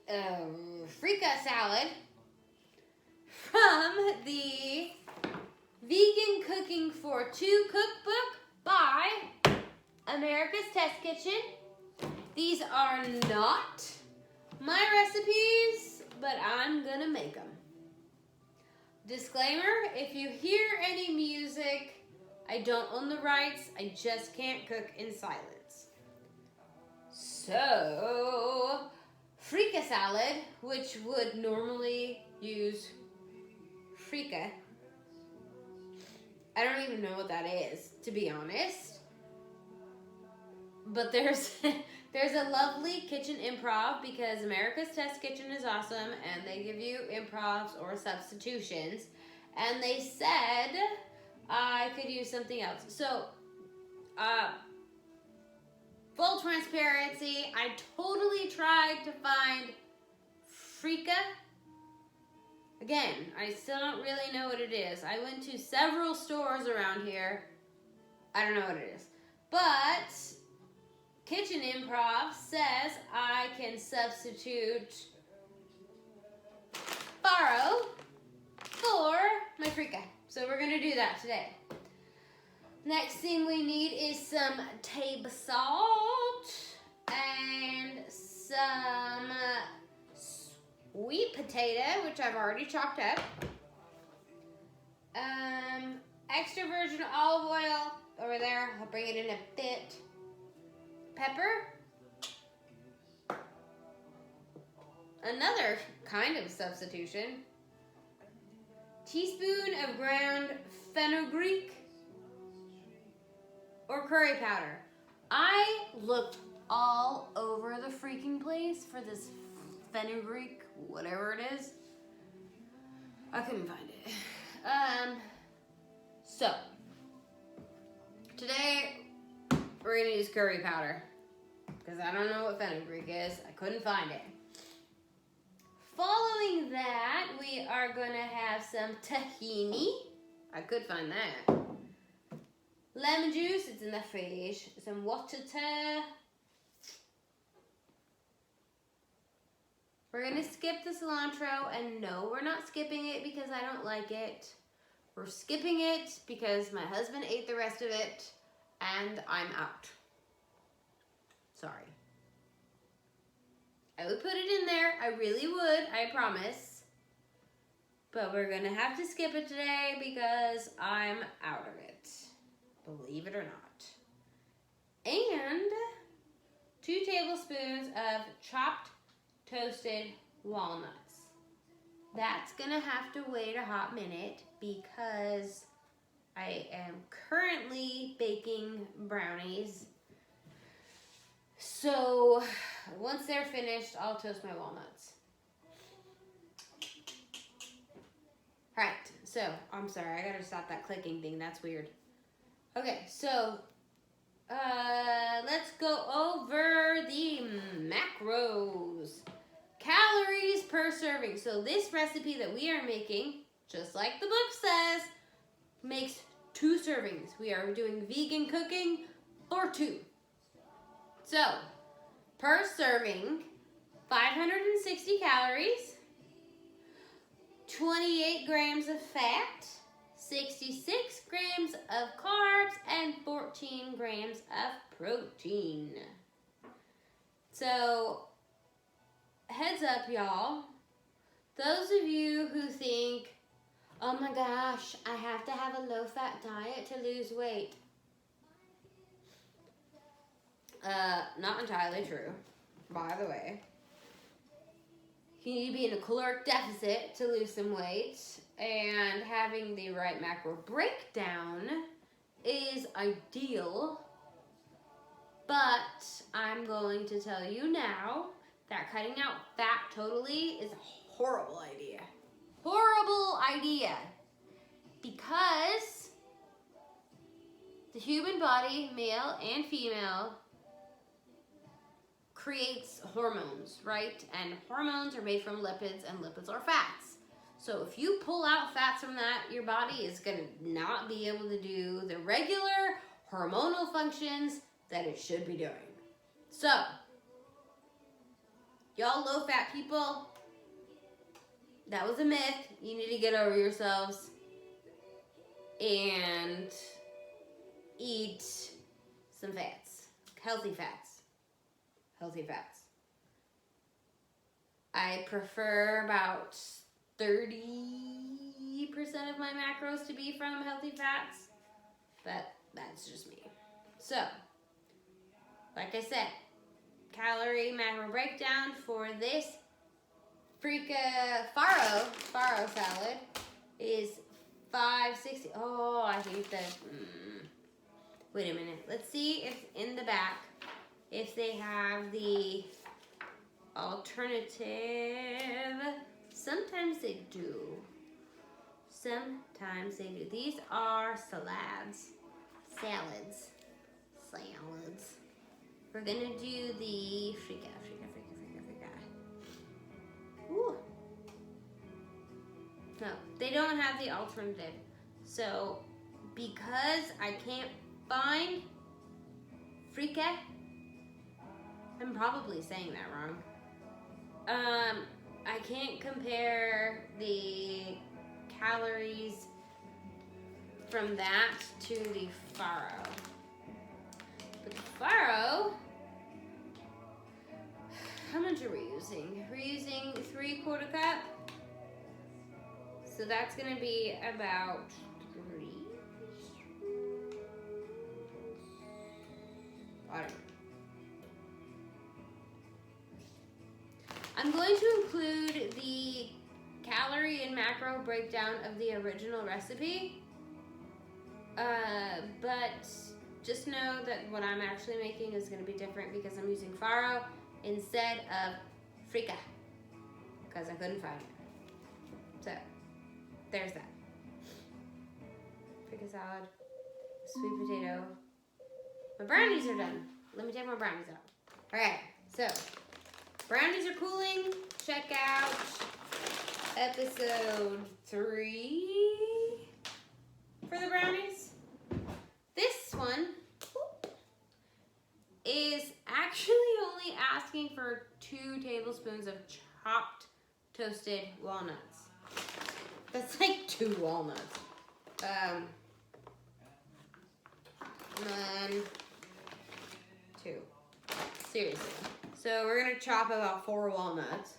Freekeh Salad from the Vegan Cooking for Two cookbook by America's Test Kitchen. These are not my recipes, but I'm gonna make them. Disclaimer, if you hear any music, I don't own the rights, I just can't cook in silence. So, Freekeh Salad, which would normally use freekeh. I don't even know what that is, to be honest. But there's a lovely kitchen improv because America's Test Kitchen is awesome and they give you improvs or substitutions. And they said I could use something else. So, full transparency, I totally tried to find freekeh. Again, I still don't really know what it is. I went to several stores around here. I don't know what it is. But Kitchen Improv says I can substitute Farro for my freekeh. So we're going to do that today. Next thing we need is some table salt and some sweet potato, which I've already chopped up. Extra virgin olive oil over there. I'll bring it in a bit. Pepper. Another kind of substitution. Teaspoon of ground fenugreek or curry powder. I looked all over the freaking place for this fenugreek, whatever it is. I couldn't find it. So, today we're gonna use curry powder because I don't know what fenugreek is. I couldn't find it. Following that, we are gonna have some tahini. I could find that. Lemon juice, it's in the fridge. Some water. We're gonna skip the cilantro, and no, we're not skipping it because I don't like it. We're skipping it because my husband ate the rest of it, and I'm out. Sorry. I would put it in there, I really would, I promise. But we're gonna have to skip it today because I'm out of it. Believe it or not. And 2 tablespoons of chopped toasted walnuts. That's gonna have to wait a hot minute because I am currently baking brownies. So once they're finished, I'll toast my walnuts. All right, so I'm sorry, I gotta stop that clicking thing, that's weird. Okay, so let's go over the macros. Calories per serving. So this recipe that we are making, just like the book says, makes 2 servings. We are doing vegan cooking for 2. So, per serving, 560 calories, 28 grams of fat, 66 grams of carbs, and 14 grams of protein. So, heads up, y'all. Those of you who think, oh my gosh, I have to have a low-fat diet to lose weight. Not entirely true, by the way. You need to be in a caloric deficit to lose some weight, and having the right macro breakdown is ideal, but I'm going to tell you now that cutting out fat totally is a horrible idea. Horrible idea. Because the human body, male and female, creates hormones, right? And hormones are made from lipids, and lipids are fats. So if you pull out fats from that, your body is going to not be able to do the regular hormonal functions that it should be doing. So, Y'all low-fat people, that was a myth. You need to get over yourselves and eat some fats. Healthy fats. Healthy fats. I prefer about 30% of my macros to be from healthy fats, but that's just me. So, like I said, calorie macro breakdown for this Farro salad is 560. Oh, I hate that. Wait a minute. Let's see if in the back, if they have the alternative. Sometimes they do. Sometimes they do. These are salads. Salads. We're gonna do the Freekeh. Ooh. No, they don't have the alternative. So, because I can't find Freekeh, I'm probably saying that wrong. I can't compare the calories from that to the Farro. But the Farro, how much are we using? We're using 3/4 cup. So that's gonna be about 3. I don't know. I'm going to include the calorie and macro breakdown of the original recipe. But just know that what I'm actually making is going to be different because I'm using Farro instead of Freekeh because I couldn't find it. So, there's that. Freekeh salad, sweet potato. My brownies are done. Let me take my brownies out. Alright, so brownies are cooling. Check out episode 3 for the brownies. This one is actually only asking for 2 tablespoons of chopped toasted walnuts. That's like 2 walnuts. And 2. Seriously. So we're gonna chop about 4 walnuts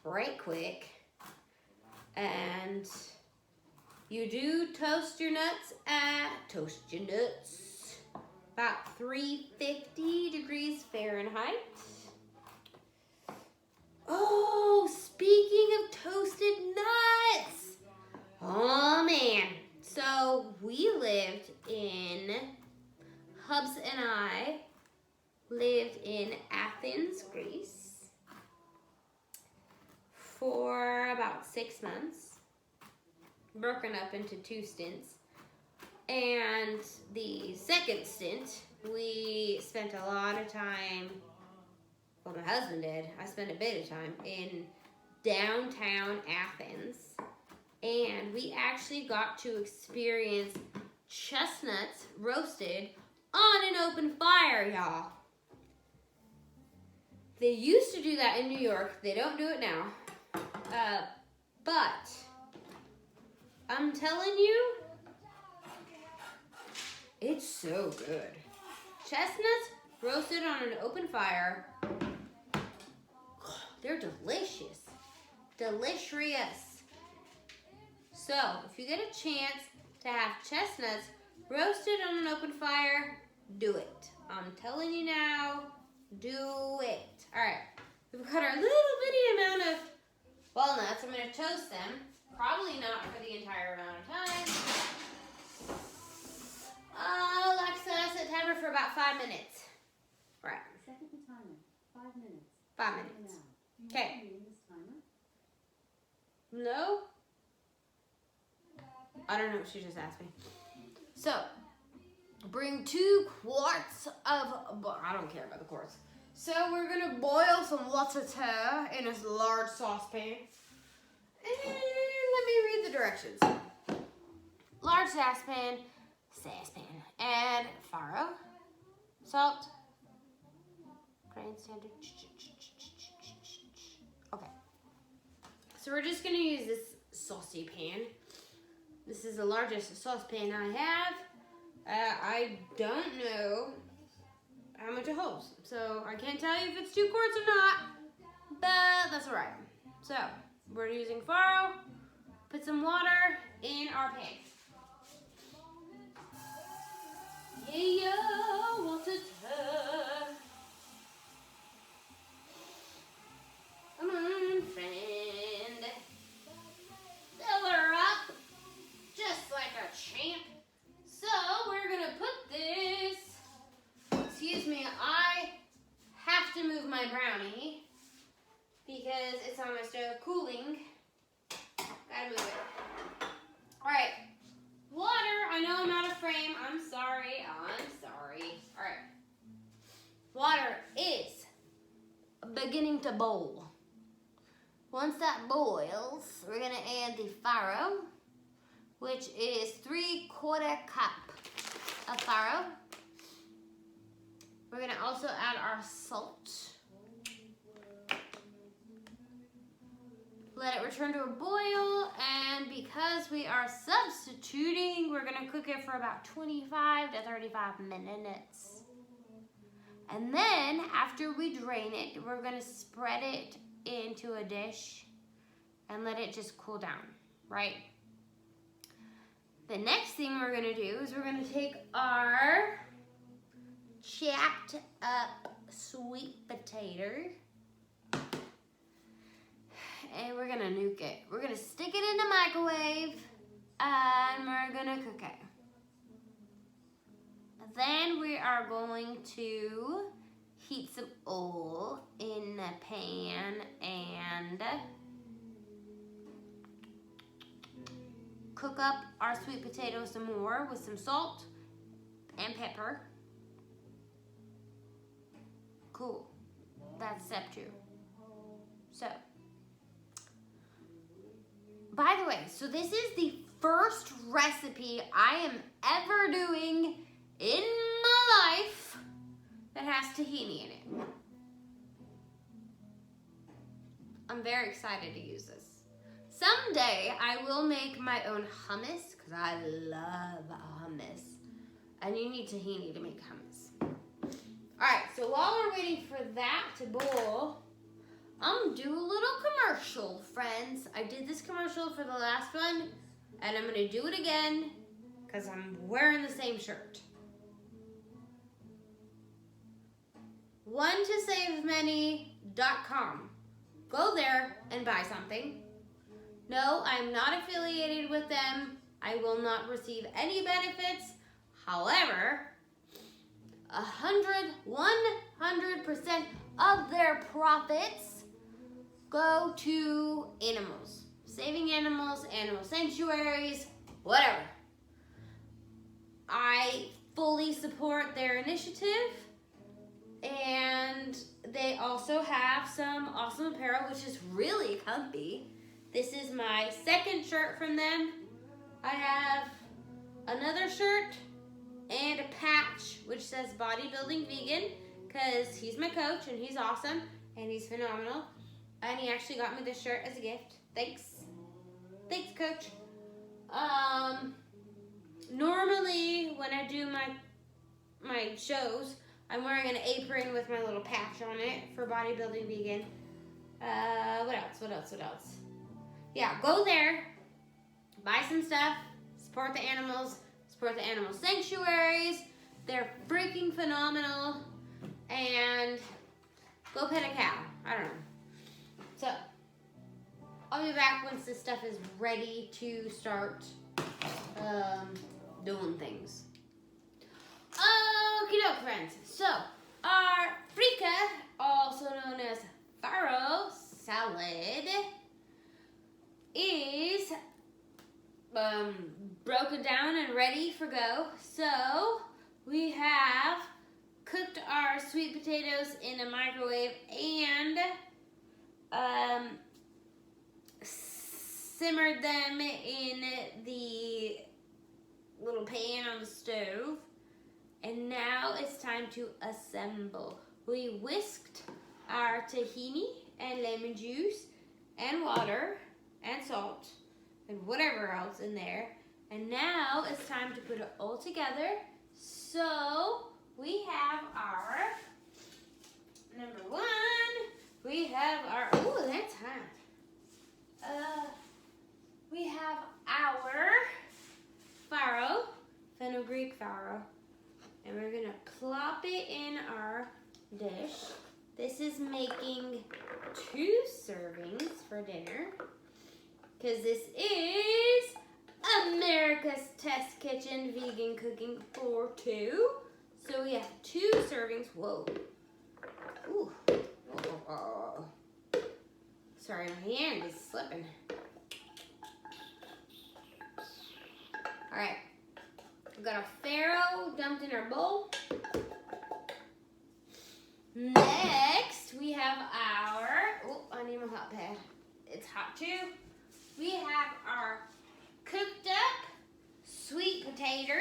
right quick. And you do toast your nuts about 350 degrees Fahrenheit. Oh, speaking of toasted nuts. Oh man. So Hubs and I lived in Athens, Greece for about 6 months, broken up into 2 stints. And the second stint, we spent a lot of time, well, my husband did, I spent a bit of time in downtown Athens. And we actually got to experience chestnuts roasted on an open fire, y'all. They used to do that in New York. They don't do it now. But I'm telling you, it's so good. Chestnuts roasted on an open fire. They're delicious. Delicious. So, if you get a chance to have chestnuts roasted on an open fire, do it. I'm telling you now, do it. All right, we've got our little bitty amount of walnuts. I'm going to toast them. Probably not for the entire amount of time. Alexa, set timer for about 5 minutes. All right. Set the timer. 5 minutes. 5 minutes. Okay. No? I don't know what she just asked me. So, bring 2 quarts of, I don't care about the quarts. So we're gonna boil some water in a large saucepan. And let me read the directions. Large saucepan, add farro, salt, grain standard, So we're just gonna use this saucy pan. This is the largest saucepan I have. I don't know how much it holds, so I can't tell you if it's 2 quarts or not, but that's all right. So we're using Farro. Put some water in our pan. Yeah, water. Come on, friend. Fill her up, just like a champ. So we're gonna put this, excuse me, I have to move my brownie because it's on my stove cooling. Gotta move it. All right, water, I know I'm out of frame, I'm sorry. All right, water is beginning to boil. Once that boils, we're gonna add the Farro, which is 3/4 cup of Farro. We're gonna also add our salt. Let it return to a boil, and because we are substituting, we're gonna cook it for about 25 to 35 minutes. And then, after we drain it, we're gonna spread it into a dish and let it just cool down, right? The next thing we're gonna do is we're gonna take our chopped up sweet potato and we're gonna nuke it. We're gonna stick it in the microwave and we're gonna cook it. Then we are going to heat some oil in the pan and cook up our sweet potatoes some more with some salt and pepper. Cool. That's step 2. So, by the way, so this is the first recipe I am ever doing in my life that has tahini in it. I'm very excited to use this. Someday I will make my own hummus because I love hummus. And you need tahini to make hummus. Alright, so while we're waiting for that to boil, I'm gonna do a little commercial, friends. I did this commercial for the last one, and I'm gonna do it again because I'm wearing the same shirt. OneToSaveMany.com. Go there and buy something. No, I'm not affiliated with them. I will not receive any benefits. However, 100% of their profits go to animals. Saving animals, animal sanctuaries, whatever. I fully support their initiative. And they also have some awesome apparel, which is really comfy. This is my second shirt from them. I have another shirt and a patch which says bodybuilding vegan because he's my coach and he's awesome and he's phenomenal. And he actually got me this shirt as a gift. Thanks. Thanks, coach. Normally when I do my shows, I'm wearing an apron with my little patch on it for bodybuilding vegan. What else? Yeah, go there, buy some stuff, support the animals, support the animal sanctuaries. They're freaking phenomenal. And go pet a cow. I don't know. So, I'll be back once this stuff is ready to start doing things. Okie doke, friends. So, our freekeh, also known as Farro salad, is broken down and ready for go. So, we have cooked our sweet potatoes in a microwave and simmered them in the little pan on the stove. And now it's time to assemble. We whisked our tahini and lemon juice and water and salt and whatever else in there. And now it's time to put it all together. So we have our number one. We have our, ooh, that's hot. We have our farro, fenugreek farro, and we're gonna plop it in our dish. This is making 2 servings for dinner, because this is America's Test Kitchen vegan cooking for 2. So we have 2 servings. Whoa. Ooh. Oh. Sorry, my hand is slipping. Alright. We've got our farro dumped in our bowl. Next, we have our, oh, I need my hot pad. It's hot too. We have our cooked up sweet potato.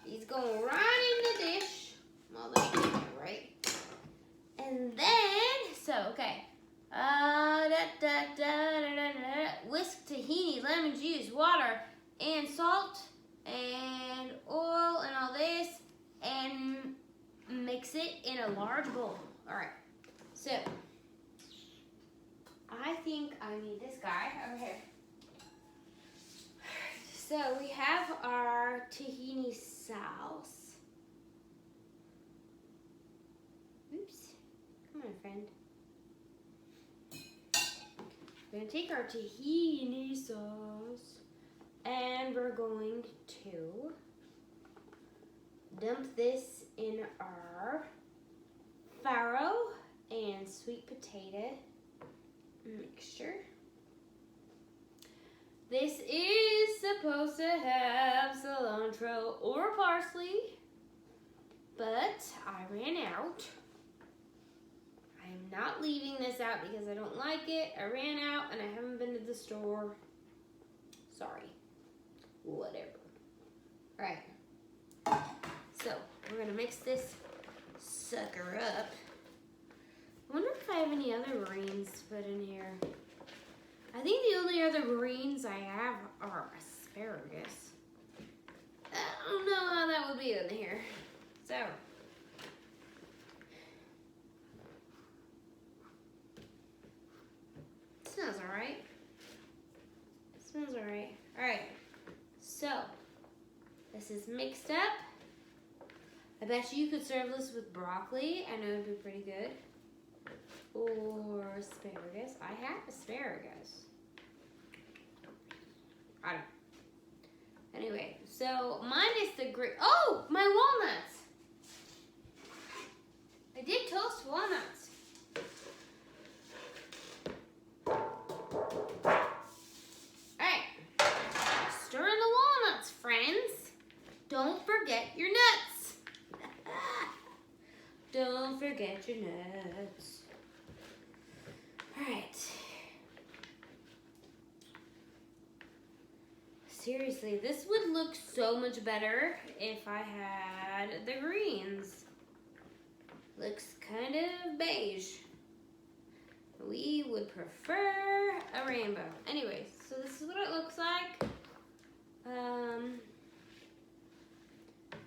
He's going right in the dish. Well, let me get it right. And then, so, okay. Whisk tahini, lemon juice, water, and salt, and oil, and all this, and mix it in a large bowl. All right. So, I think I need this guy over here. So we have our tahini sauce. Oops. Come on, friend. We're going to take our tahini sauce and we're going to dump this in our farro and sweet potato mixture. This is supposed to have cilantro or parsley, but I ran out. I'm not leaving this out because I don't like it. I ran out and I haven't been to the store. Sorry. Whatever. Alright. So, we're going to mix this sucker up. I wonder if I have any other greens to put in here. I think the only other greens I have are asparagus. I don't know how that would be in here. So, it smells alright. It smells alright. Alright, so this is mixed up. I bet you could serve this with broccoli. I know it'd be pretty good. Or asparagus. I have asparagus. I don't. Anyway, so mine is the great. Oh, my walnuts. I did toast walnuts. Alright. Stir in the walnuts, friends. Don't forget your nuts. Don't forget your nuts. Alright. Seriously, this would look so much better if I had the greens. Looks kind of beige. We would prefer a rainbow. Anyways, so this is what it looks like.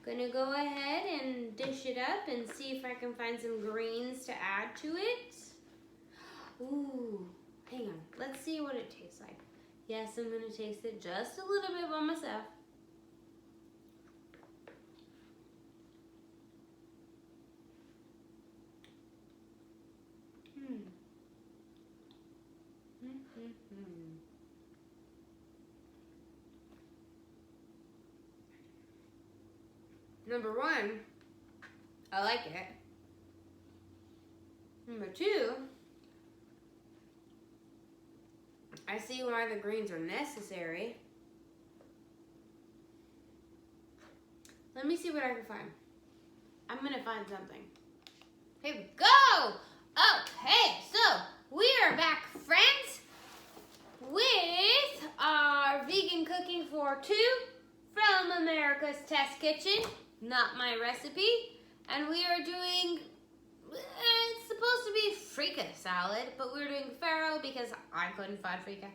Gonna go ahead and dish it up and see if I can find some greens to add to it. Ooh, hang on. Let's see what it tastes like. Yes, I'm going to taste it just a little bit by myself. Number 1, I like it. Number 2, I see why the greens are necessary. Let me see what I can find. I'm gonna find something. Here we go! Okay, so we are back, friends, with our vegan cooking for 2 from America's Test Kitchen. Not my recipe. And we are doing, it's supposed to be Freekeh salad, but we're doing Farro because I couldn't find Freekeh.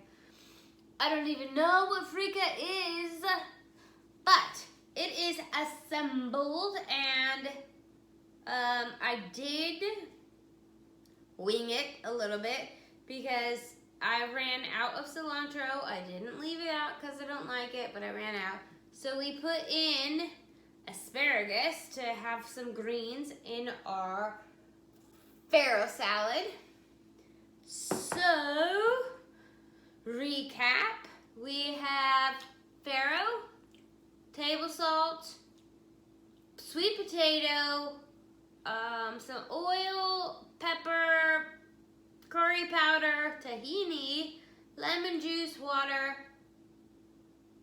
I don't even know what Freekeh is, but it is assembled, and I did wing it a little bit because I ran out of cilantro. I didn't leave it out because I don't like it, but I ran out. So we put in asparagus to have some greens in our Farro salad. So, recap, we have Farro, table salt, sweet potato, some oil, pepper, curry powder, tahini, lemon juice, water,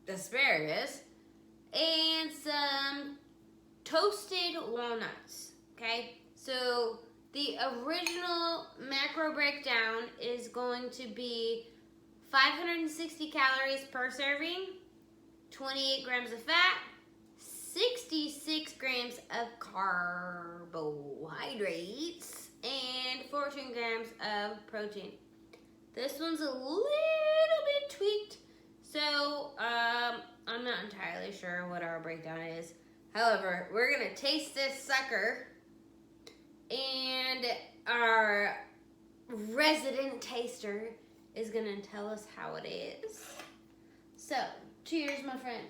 asparagus, and some toasted walnuts, okay? So the original macro breakdown is going to be 560 calories per serving, 28 grams of fat, 66 grams of carbohydrates, and 14 grams of protein. This one's a little bit tweaked, so I'm not entirely sure what our breakdown is. However, we're gonna taste this sucker, and our resident taster is gonna tell us how it is. So, cheers, my friend.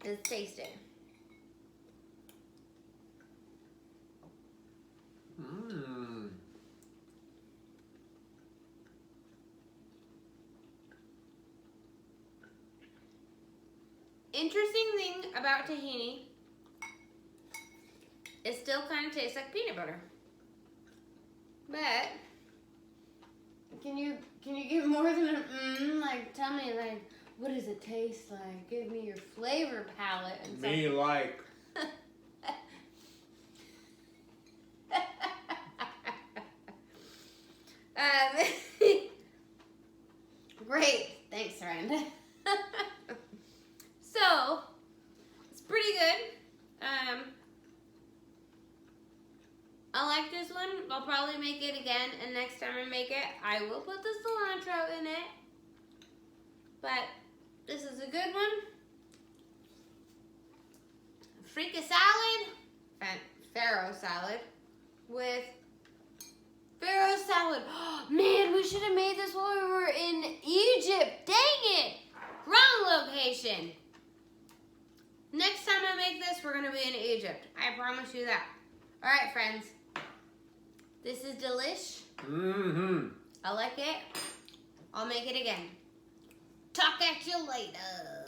Let's taste it. Mmm. Interesting thing about tahini, it still kind of tastes like peanut butter. But can you give more than a like tell me like what does it taste like? Give me your flavor palette and Me like. Great, thanks, friend. So it's pretty good. I like this one. I'll probably make it again, and next time I make it, I will put the cilantro in it. But this is a good one. Freekeh salad, Farro salad with Farro salad. Man, we should have made this while we were in Egypt. Dang it! Wrong location. Next time I make this, we're gonna be in Egypt. I promise you that. All right, friends. This is delish. Mm-hmm. I like it. I'll make it again. Talk at you later.